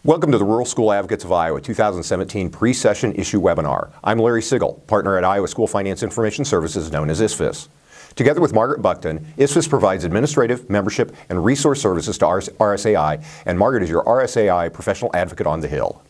Welcome to the Rural School Advocates of Iowa 2017 pre-session issue webinar. I'm Larry Sigel, partner at Iowa School Finance Information Services, known as ISFIS. Together with Margaret Buckton, ISFIS provides administrative, membership, and resource services to RSAI, and Margaret is your RSAI professional advocate on the Hill.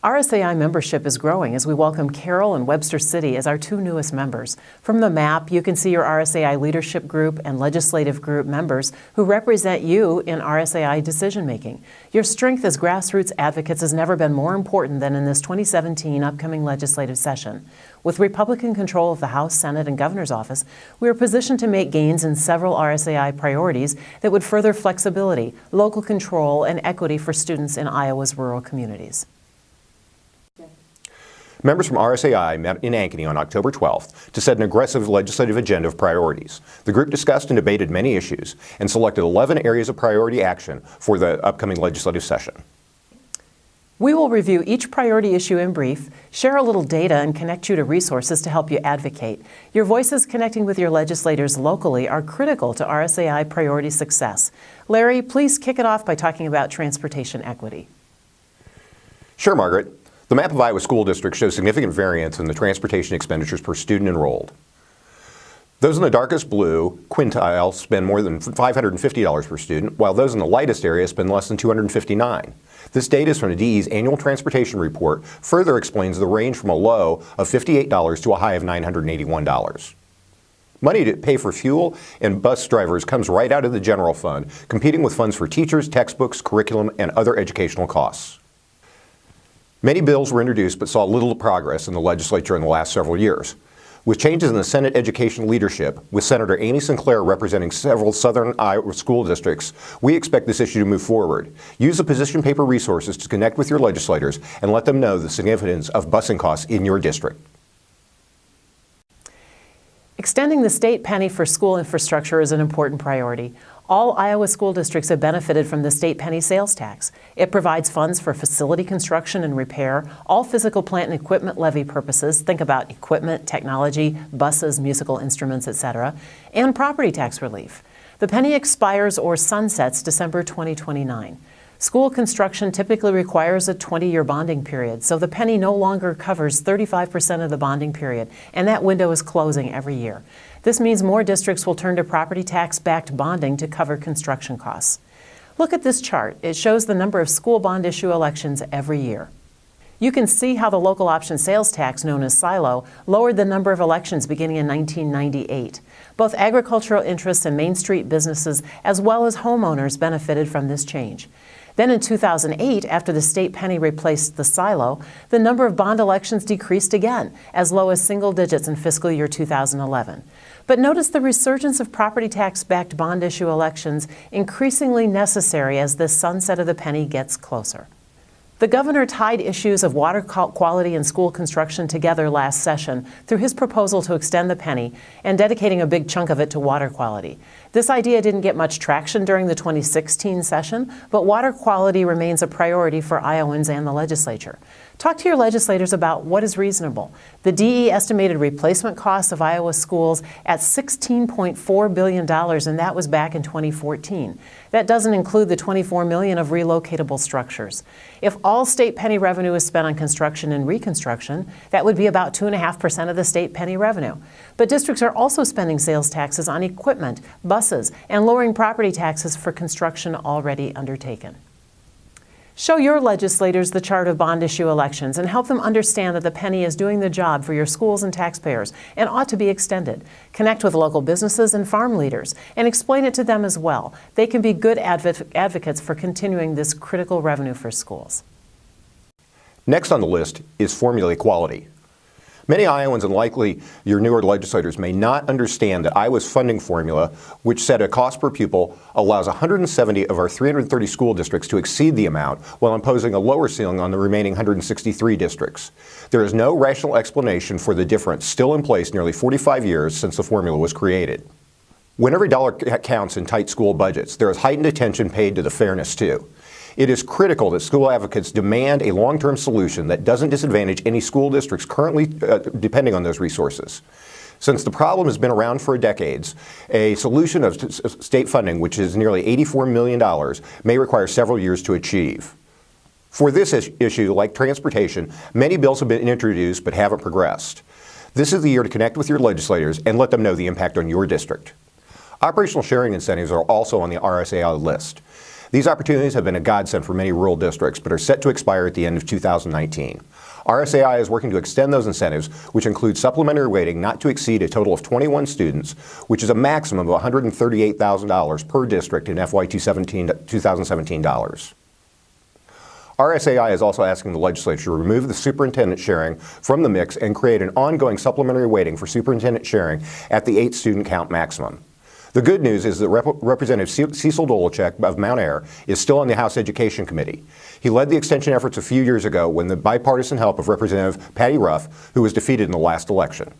RSAI membership is growing as we welcome Carroll and Webster City as our two newest members. From the map, you can see your RSAI leadership group and legislative group members who represent you in RSAI decision-making. Your strength as grassroots advocates has never been more important than in this 2017 upcoming legislative session. With Republican control of the House, Senate, and Governor's office, we are positioned to make gains in several RSAI priorities that would further flexibility, local control, and equity for students in Iowa's rural communities. Members from RSAI met in Ankeny on October 12th to set an aggressive legislative agenda of priorities. The group discussed and debated many issues and selected 11 areas of priority action for the upcoming legislative session. We will review each priority issue in brief, share a little data, and connect you to resources to help you advocate. Your voices connecting with your legislators locally are critical to RSAI priority success. Larry, please kick it off by talking about transportation equity. Sure, Margaret. The map of Iowa school districts shows significant variance in the transportation expenditures per student enrolled. Those in the darkest blue quintile spend more than $550 per student, while those in the lightest area spend less than $259. This data is from the DE's annual transportation report, further explains the range from a low of $58 to a high of $981. Money to pay for fuel and bus drivers comes right out of the general fund, competing with funds for teachers, textbooks, curriculum, and other educational costs. Many bills were introduced but saw little progress in the legislature in the last several years. With changes in the Senate education leadership, with Senator Amy Sinclair representing several southern Iowa school districts, we expect this issue to move forward. Use the position paper resources to connect with your legislators and let them know the significance of busing costs in your district. Extending the state penny for school infrastructure is an important priority. All Iowa school districts have benefited from the state penny sales tax. It provides funds for facility construction and repair, all physical plant and equipment levy purposes, think about equipment, technology, buses, musical instruments, etc., and property tax relief. The penny expires or sunsets December 2029. School construction typically requires a 20-year bonding period, so the penny no longer covers 35% of the bonding period, and that window is closing every year. This means more districts will turn to property tax-backed bonding to cover construction costs. Look at this chart. It shows the number of school bond issue elections every year. You can see how the local option sales tax, known as SILO, lowered the number of elections beginning in 1998. Both agricultural interests and Main Street businesses, as well as homeowners, benefited from this change. Then in 2008, after the state penny replaced the SILO, the number of bond elections decreased again, as low as single digits in fiscal year 2011. But notice the resurgence of property tax-backed bond issue elections increasingly necessary as the sunset of the penny gets closer. The governor tied issues of water quality and school construction together last session through his proposal to extend the penny and dedicating a big chunk of it to water quality. This idea didn't get much traction during the 2016 session, but water quality remains a priority for Iowans and the legislature. Talk to your legislators about what is reasonable. The DE estimated replacement costs of Iowa schools at $16.4 billion, and that was back in 2014. That doesn't include the $24 million of relocatable structures. If all state penny revenue is spent on construction and reconstruction, that would be about 2.5% of the state penny revenue. But districts are also spending sales taxes on equipment, buses, and lowering property taxes for construction already undertaken. Show your legislators the chart of bond issue elections and help them understand that the penny is doing the job for your schools and taxpayers and ought to be extended. Connect with local businesses and farm leaders and explain it to them as well. They can be good advocates for continuing this critical revenue for schools. Next on the list is formula equality. Many Iowans and likely your newer legislators may not understand that Iowa's funding formula, which set a cost per pupil, allows 170 of our 330 school districts to exceed the amount while imposing a lower ceiling on the remaining 163 districts. There is no rational explanation for the difference still in place nearly 45 years since the formula was created. When every dollar counts in tight school budgets, there is heightened attention paid to the fairness too. It is critical that school advocates demand a long-term solution that doesn't disadvantage any school districts currently depending on those resources. Since the problem has been around for decades, a solution of state funding, which is nearly $84 million, may require several years to achieve. For this issue, like transportation, many bills have been introduced but haven't progressed. This is the year to connect with your legislators and let them know the impact on your district. Operational sharing incentives are also on the RSAI list. These opportunities have been a godsend for many rural districts, but are set to expire at the end of 2019. RSAI is working to extend those incentives, which include supplementary weighting not to exceed a total of 21 students, which is a maximum of $138,000 per district in FY 2017 dollars. RSAI is also asking the legislature to remove the superintendent sharing from the mix and create an ongoing supplementary weighting for superintendent sharing at the 8-student count maximum. The good news is that Representative Cecil Dolachek of Mount Ayr is still on the House Education Committee. He led the extension efforts a few years ago when the bipartisan help of Representative Patty Ruff, who was defeated in the last election.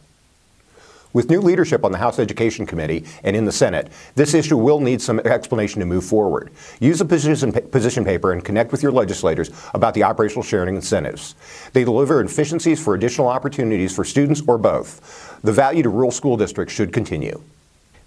With new leadership on the House Education Committee and in the Senate, this issue will need some explanation to move forward. Use the position paper and connect with your legislators about the operational sharing incentives. They deliver efficiencies for additional opportunities for students or both. The value to rural school districts should continue.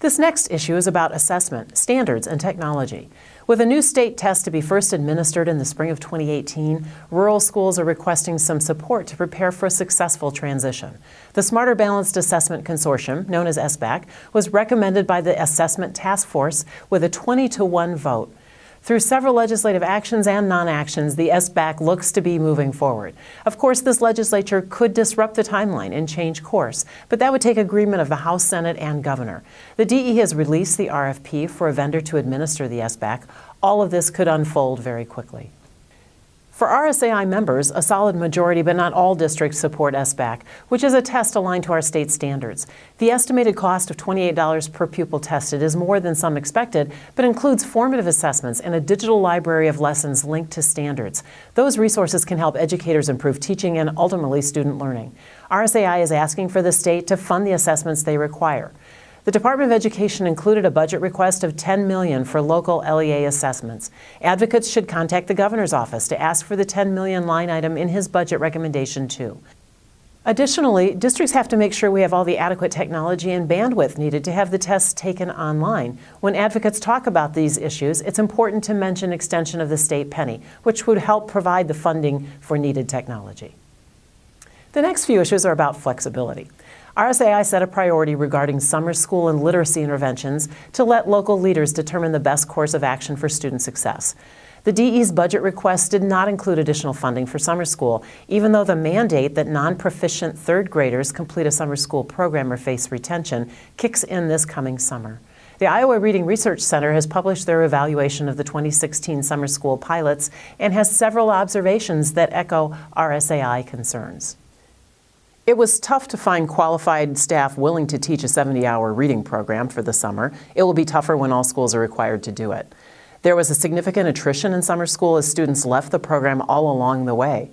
This next issue is about assessment, standards, and technology. With a new state test to be first administered in the spring of 2018, rural schools are requesting some support to prepare for a successful transition. The Smarter Balanced Assessment Consortium, known as SBAC, was recommended by the Assessment Task Force with a 20-to-1 vote. Through several legislative actions and non-actions, the SBAC looks to be moving forward. Of course, this legislature could disrupt the timeline and change course, but that would take agreement of the House, Senate, and Governor. The DE has released the RFP for a vendor to administer the SBAC. All of this could unfold very quickly. For RSAI members, a solid majority but not all districts support SBAC, which is a test aligned to our state standards. The estimated cost of $28 per pupil tested is more than some expected, but includes formative assessments and a digital library of lessons linked to standards. Those resources can help educators improve teaching and ultimately student learning. RSAI is asking for the state to fund the assessments they require. The Department of Education included a budget request of $10 million for local LEA assessments. Advocates should contact the governor's office to ask for the $10 million line item in his budget recommendation too. Additionally, districts have to make sure we have all the adequate technology and bandwidth needed to have the tests taken online. When advocates talk about these issues, it's important to mention extension of the state penny, which would help provide the funding for needed technology. The next few issues are about flexibility. RSAI set a priority regarding summer school and literacy interventions to let local leaders determine the best course of action for student success. The DE's budget request did not include additional funding for summer school, even though the mandate that non-proficient third graders complete a summer school program or face retention kicks in this coming summer. The Iowa Reading Research Center has published their evaluation of the 2016 summer school pilots and has several observations that echo RSAI concerns. It was tough to find qualified staff willing to teach a 70-hour reading program for the summer. It will be tougher when all schools are required to do it. There was a significant attrition in summer school as students left the program all along the way.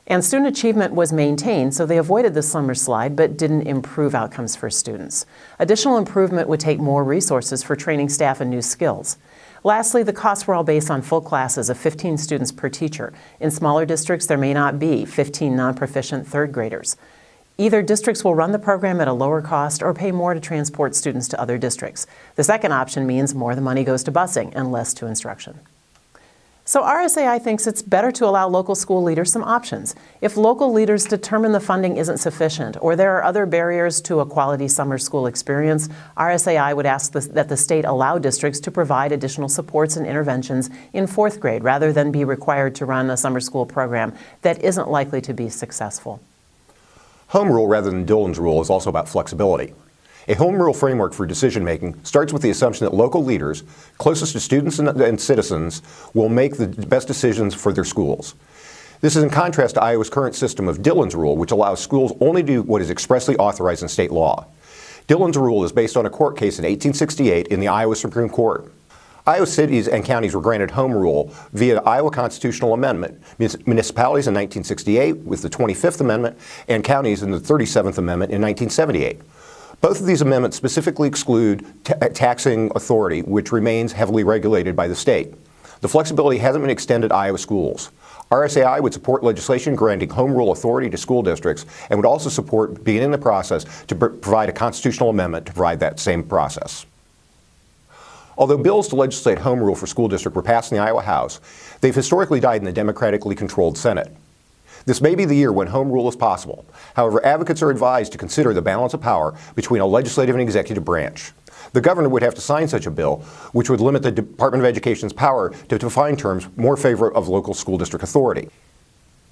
And student achievement was maintained, so they avoided the summer slide but didn't improve outcomes for students. Additional improvement would take more resources for training staff in new skills. Lastly, the costs were all based on full classes of 15 students per teacher. In smaller districts, there may not be 15 non-proficient third graders. Either districts will run the program at a lower cost or pay more to transport students to other districts. The second option means more of the money goes to busing and less to instruction. So RSAI thinks it's better to allow local school leaders some options. If local leaders determine the funding isn't sufficient or there are other barriers to a quality summer school experience, RSAI would ask that the state allow districts to provide additional supports and interventions in fourth grade rather than be required to run a summer school program that isn't likely to be successful. Home rule rather than Dillon's rule is also about flexibility. A home rule framework for decision-making starts with the assumption that local leaders, closest to students and citizens, will make the best decisions for their schools. This is in contrast to Iowa's current system of Dillon's rule, which allows schools only to do what is expressly authorized in state law. Dillon's rule is based on a court case in 1868 in the Iowa Supreme Court. Iowa cities and counties were granted home rule via the Iowa Constitutional Amendment, municipalities in 1968 with the 25th Amendment, and counties in the 37th Amendment in 1978. Both of these amendments specifically exclude taxing authority, which remains heavily regulated by the state. The flexibility hasn't been extended to Iowa schools. RSAI would support legislation granting home rule authority to school districts and would also support beginning the process to provide a constitutional amendment to provide that same process. Although bills to legislate home rule for school district were passed in the Iowa House, they've historically died in the democratically controlled Senate. This may be the year when home rule is possible. However, advocates are advised to consider the balance of power between a legislative and executive branch. The governor would have to sign such a bill, which would limit the Department of Education's power to define terms more favor of local school district authority.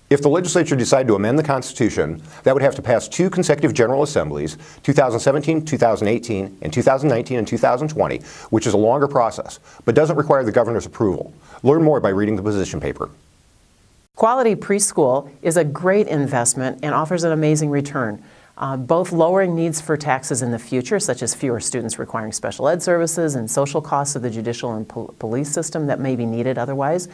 If the legislature decided to amend the Constitution, that would have to pass 2 consecutive General Assemblies, 2017, 2018, and 2019 and 2020, which is a longer process, but doesn't require the governor's approval. Learn more by reading the position paper. Quality preschool is a great investment and offers an amazing return, both lowering needs for taxes in the future, such as fewer students requiring special ed services and social costs of the judicial and police system that may be needed otherwise,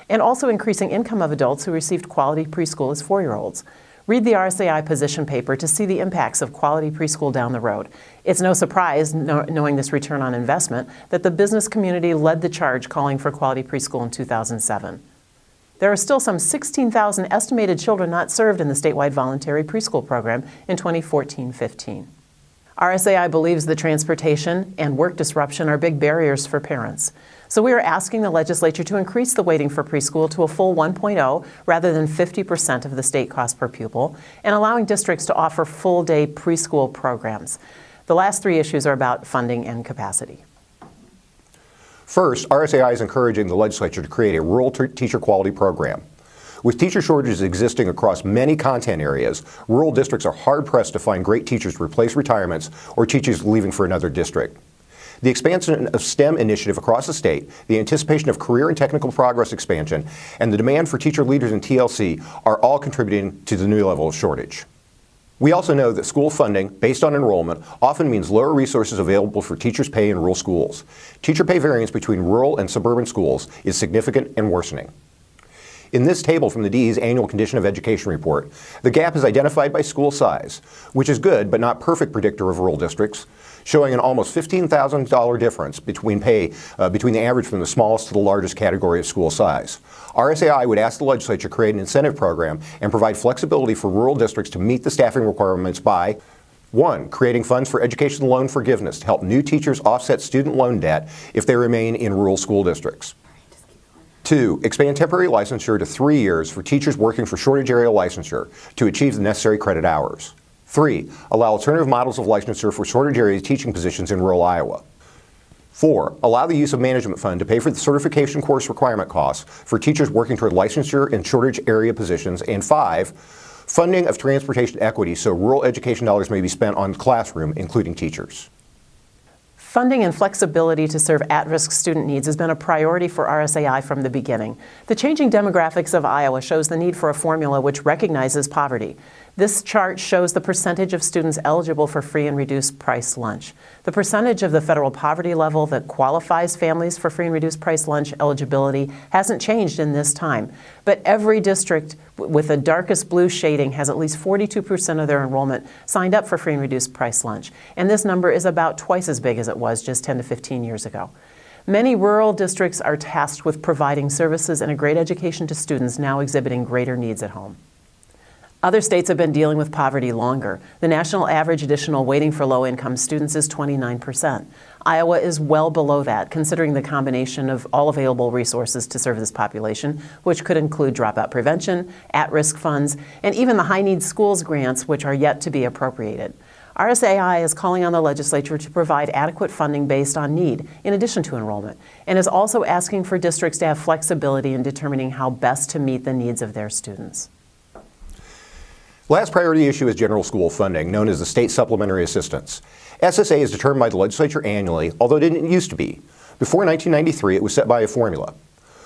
and also increasing income of adults who received quality preschool as 4-year-olds. Read the RSAI position paper to see the impacts of quality preschool down the road. It's no surprise, knowing this return on investment, that the business community led the charge calling for quality preschool in 2007. There are still some 16,000 estimated children not served in the statewide voluntary preschool program in 2014-15. RSAI believes that transportation and work disruption are big barriers for parents. So we are asking the legislature to increase the weighting for preschool to a full 1.0 rather than 50% of the state cost per pupil, and allowing districts to offer full-day preschool programs. The last 3 issues are about funding and capacity. First, RSAI is encouraging the legislature to create a rural teacher quality program. With teacher shortages existing across many content areas, rural districts are hard-pressed to find great teachers to replace retirements or teachers leaving for another district. The expansion of STEM initiative across the state, the anticipation of career and technical progress expansion, and the demand for teacher leaders in TLC are all contributing to the new level of shortage. We also know that school funding, based on enrollment, often means lower resources available for teachers' pay in rural schools. Teacher pay variance between rural and suburban schools is significant and worsening. In this table from the DE's annual Condition of Education report, the gap is identified by school size, which is good but not perfect predictor of rural districts, showing an almost $15,000 difference between the average from the smallest to the largest category of school size. RSAI would ask the legislature to create an incentive program and provide flexibility for rural districts to meet the staffing requirements by 1. Creating funds for education loan forgiveness to help new teachers offset student loan debt if they remain in rural school districts. 2. Expand temporary licensure to 3 years for teachers working for shortage area licensure to achieve the necessary credit hours. 3. Allow alternative models of licensure for shortage area teaching positions in rural Iowa. 4. Allow the use of management fund to pay for the certification course requirement costs for teachers working toward licensure in shortage area positions. And 5. Funding of transportation equity so rural education dollars may be spent on the classroom, including teachers. Funding and flexibility to serve at-risk student needs has been a priority for RSAI from the beginning. The changing demographics of Iowa shows the need for a formula which recognizes poverty. This chart shows the percentage of students eligible for free and reduced price lunch. The percentage of the federal poverty level that qualifies families for free and reduced price lunch eligibility hasn't changed in this time. But every district with the darkest blue shading has at least 42% of their enrollment signed up for free and reduced price lunch. And this number is about twice as big as it was just 10 to 15 years ago. Many rural districts are tasked with providing services and a great education to students now exhibiting greater needs at home. Other states have been dealing with poverty longer. The national average additional weighting for low-income students is 29%. Iowa is well below that, considering the combination of all available resources to serve this population, which could include dropout prevention, at-risk funds, and even the high-need schools grants, which are yet to be appropriated. RSAI is calling on the legislature to provide adequate funding based on need, in addition to enrollment, and is also asking for districts to have flexibility in determining how best to meet the needs of their students. Last priority issue is general school funding, known as the State Supplementary Assistance. SSA is determined by the legislature annually, although it didn't used to be. Before 1993, it was set by a formula.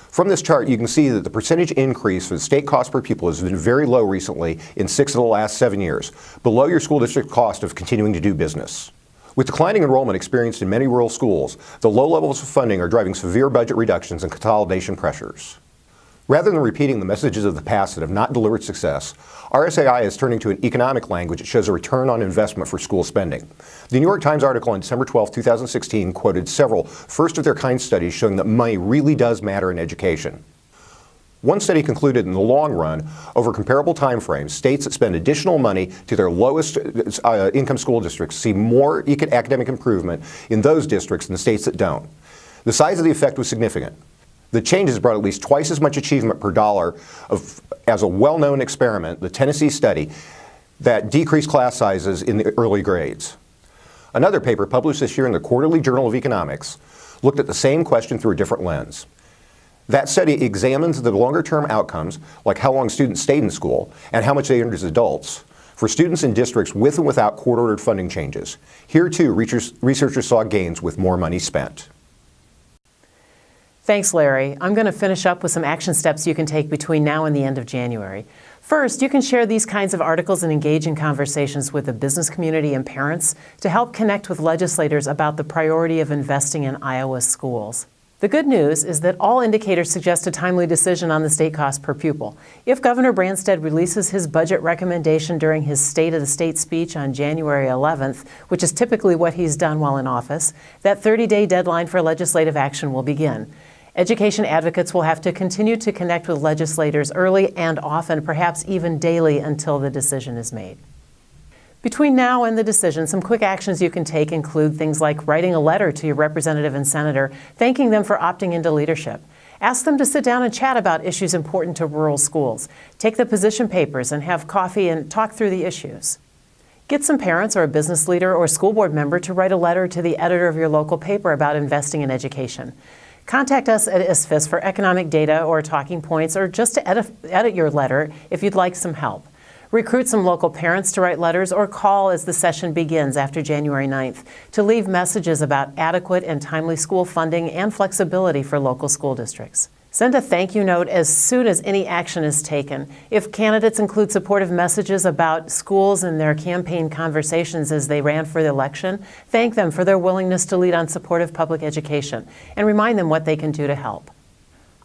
From this chart, you can see that the percentage increase for the state cost per pupil has been very low recently in 6 of the last 7 years, below your school district cost of continuing to do business. With declining enrollment experienced in many rural schools, the low levels of funding are driving severe budget reductions and consolidation pressures. Rather than repeating the messages of the past that have not delivered success, RSAI is turning to an economic language that shows a return on investment for school spending. The New York Times article on December 12, 2016 quoted several first-of-their-kind studies showing that money really does matter in education. One study concluded in the long run, over comparable time frames, states that spend additional money to their lowest income school districts see more academic improvement in those districts than states that don't. The size of the effect was significant. The changes brought at least twice as much achievement per dollar as a well-known experiment, the Tennessee study, that decreased class sizes in the early grades. Another paper published this year in the Quarterly Journal of Economics looked at the same question through a different lens. That study examines the longer-term outcomes, like how long students stayed in school and how much they earned as adults, for students in districts with and without court-ordered funding changes. Here, too, researchers saw gains with more money spent. Thanks, Larry. I'm going to finish up with some action steps you can take between now and the end of January. First, you can share these kinds of articles and engage in conversations with the business community and parents to help connect with legislators about the priority of investing in Iowa's schools. The good news is that all indicators suggest a timely decision on the state cost per pupil. If Governor Branstad releases his budget recommendation during his State of the State speech on January 11th, which is typically what he's done while in office, that 30-day deadline for legislative action will begin. Education advocates will have to continue to connect with legislators early and often, perhaps even daily, until the decision is made. Between now and the decision, some quick actions you can take include things like writing a letter to your representative and senator, thanking them for opting into leadership. Ask them to sit down and chat about issues important to rural schools. Take the position papers and have coffee and talk through the issues. Get some parents or a business leader or school board member to write a letter to the editor of your local paper about investing in education. Contact us at ISFIS for economic data or talking points, or just to edit your letter if you'd like some help. Recruit some local parents to write letters or call as the session begins after January 9th to leave messages about adequate and timely school funding and flexibility for local school districts. Send a thank you note as soon as any action is taken. If candidates include supportive messages about schools in their campaign conversations as they ran for the election, thank them for their willingness to lead on supportive public education and remind them what they can do to help.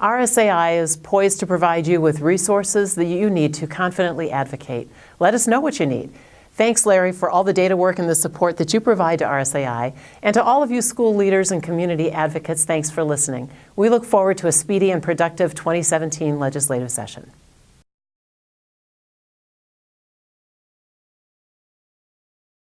RSAI is poised to provide you with resources that you need to confidently advocate. Let us know what you need. Thanks, Larry, for all the data work and the support that you provide to RSAI. And to all of you school leaders and community advocates, thanks for listening. We look forward to a speedy and productive 2017 legislative session.